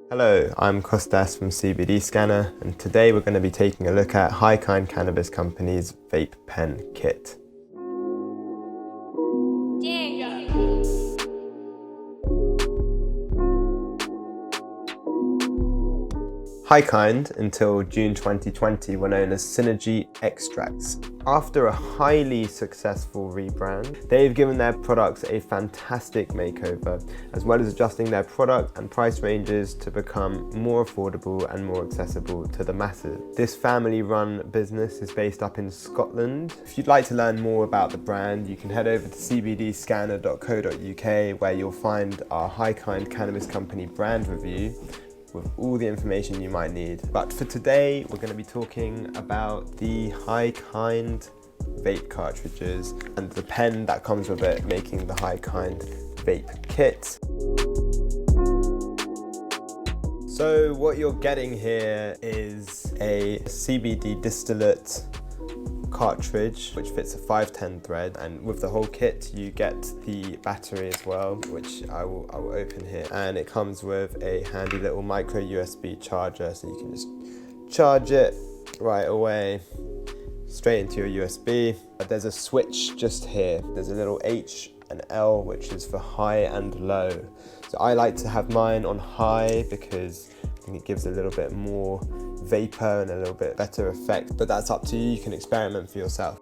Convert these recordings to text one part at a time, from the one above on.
Hello, I'm Kostas from CBD Scanner, and today we're going to be taking a look at HIGHKIND Cannabis Company's Vape Pen kit. HIGHKIND, until June 2020, were known as Synergy Extracts. After a highly successful rebrand, they've given their products a fantastic makeover, as well as adjusting their product and price ranges to become more affordable and more accessible to the masses. This family-run business is based up in Scotland. If you'd like to learn more about the brand, you can head over to cbdscanner.co.uk, where you'll find our HIGHKIND Cannabis Company brand review with all the information you might need. But for today, we're going to be talking about the HIGHKIND vape cartridges and the pen that comes with it, making the HIGHKIND vape kit. So what you're getting here is a CBD distillate cartridge which fits a 510 thread, and with the whole kit you get the battery as well, which I will open here, and it comes with a handy little micro USB charger, so you can just charge it right away straight into your USB. There's a switch just here. There's a little H and L, which is for high and low. So I like to have mine on high because I think it gives a little bit more vapor and a little bit better effect, but that's up to you. You can experiment for yourself.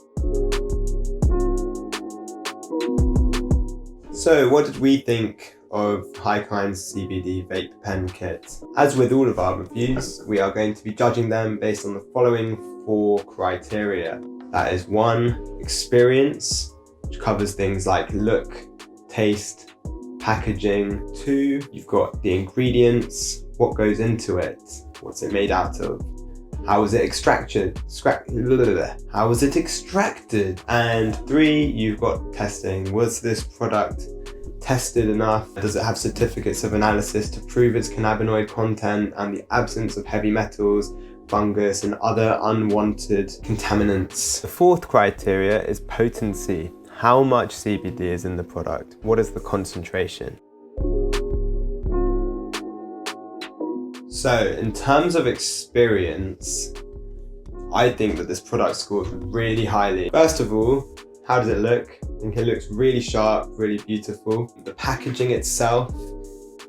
So what did we think of HIGHKIND's CBD Vape Pen kit? As with all of our reviews, we are going to be judging them based on the following 4 criteria. That is 1, experience, which covers things like look, taste, packaging. 2, you've got the ingredients, what goes into it, what's it made out of, how was it extracted, how was it extracted, and 3, you've got testing. Was this product tested enough? Does it have certificates of analysis to prove its cannabinoid content and the absence of heavy metals, fungus, and other unwanted contaminants? The 4th criteria is potency. How much CBD is in the product? What is the concentration? So in terms of experience, I think that this product scores really highly. First of all, how does it look? I think it looks really sharp, really beautiful. The packaging itself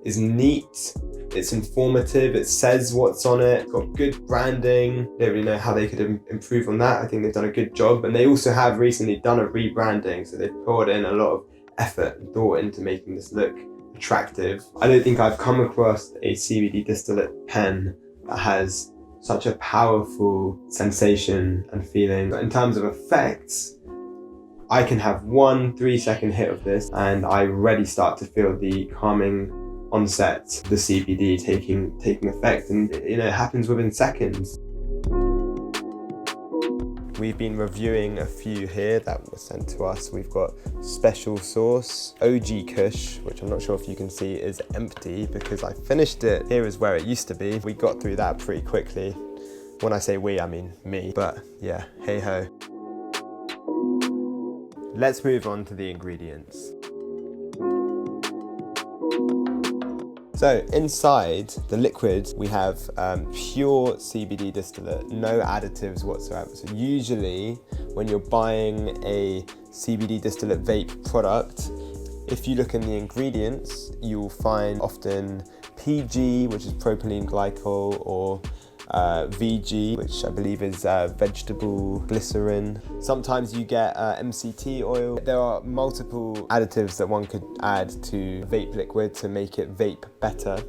is neat, it's informative, it says what's on it, it's got good branding. Don't really know how they could improve on that. I think they've done a good job, and they also have recently done a rebranding, so they've poured in a lot of effort and thought into making this look attractive. I don't think I've come across a CBD distillate pen that has such a powerful sensation and feeling. But in terms of effects, I can have 1 3-second hit of this and I already start to feel the calming onset, the CBD taking effect, and it happens within seconds. We've been reviewing a few here that were sent to us. We've got Special Sauce, OG Kush, which I'm not sure if you can see is empty because I finished it. Here is where it used to be. We got through that pretty quickly. When I say we, I mean me, but yeah, hey ho. Let's move on to the ingredients. So inside the liquid, we have pure CBD distillate, no additives whatsoever. So usually when you're buying a CBD distillate vape product, if you look in the ingredients, you'll find often PG, which is propylene glycol, or VG, which I believe is vegetable glycerin. Sometimes you get MCT oil. There are multiple additives that one could add to vape liquid to make it vape better.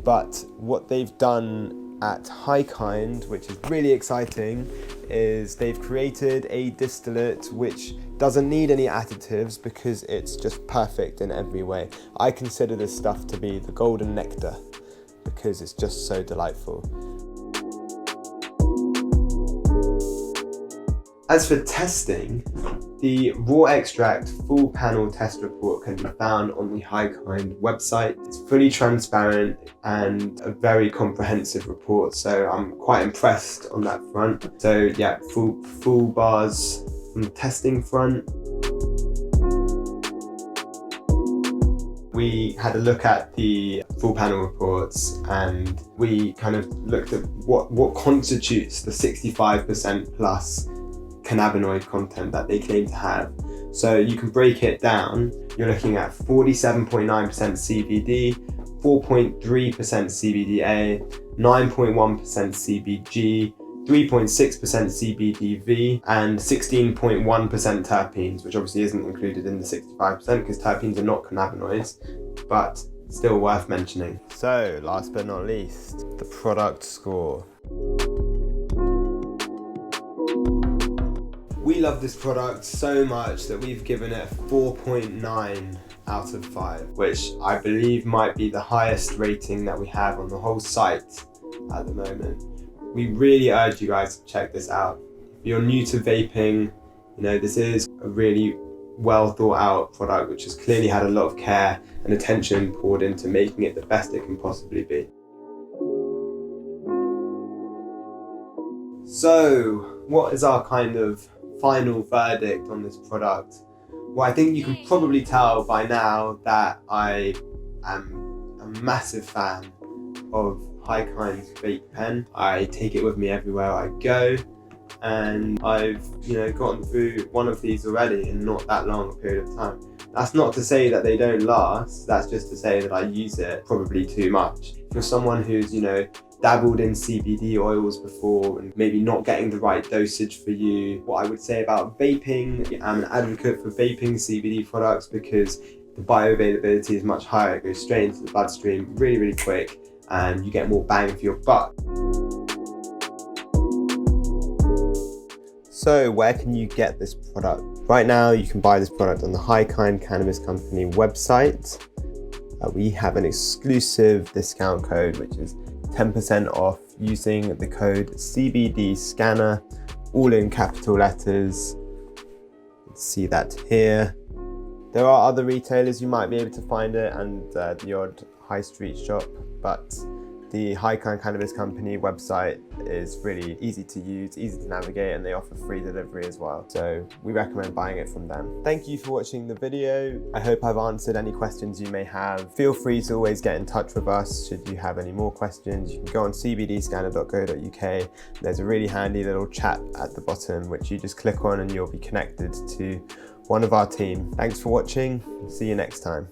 But what they've done at HIGHKIND, which is really exciting, is they've created a distillate which doesn't need any additives because it's just perfect in every way. I consider this stuff to be the golden nectar because it's just so delightful. As for testing, the raw extract full panel test report can be found on the HIGHKIND website. It's fully transparent and a very comprehensive report, so I'm quite impressed on that front. So yeah, full bars on the testing front. We had a look at the full panel reports and we kind of looked at what constitutes the 65% plus cannabinoid content that they claim to have. So you can break it down. You're looking at 47.9% CBD, 4.3% CBDA, 9.1% CBG, 3.6% CBDV, and 16.1% terpenes, which obviously isn't included in the 65% because terpenes are not cannabinoids, but still worth mentioning. So last but not least, the product score. We love this product so much that we've given it a 4.9 out of 5, which I believe might be the highest rating that we have on the whole site at the moment. We really urge you guys to check this out. If you're new to vaping, this is a really well thought out product which has clearly had a lot of care and attention poured into making it the best it can possibly be. So, what is our kind of final verdict on this product? Well, I think you can probably tell by now that I am a massive fan of HIGHKIND Vape Pen. I take it with me everywhere I go, and I've gotten through one of these already in not that long a period of time. That's not to say that they don't last, that's just to say that I use it probably too much. If you're someone who's dabbled in CBD oils before and maybe not getting the right dosage for you, what I would say about vaping, I'm an advocate for vaping CBD products because the bioavailability is much higher. It goes straight into the bloodstream really, really quick and you get more bang for your buck. So where can you get this product? Right now you can buy this product on the HIGHKIND Cannabis Company website. We have an exclusive discount code which is 10% off using the code CBD scanner, all in capital letters. See that here. There are other retailers you might be able to find it and the odd high street shop, but the HIGHKIND Cannabis Company website is really easy to use, easy to navigate, and they offer free delivery as well. So we recommend buying it from them. Thank you for watching the video. I hope I've answered any questions you may have. Feel free to always get in touch with us should you have any more questions. You can go on cbdscanner.co.uk. There's a really handy little chat at the bottom which you just click on and you'll be connected to one of our team. Thanks for watching. See you next time.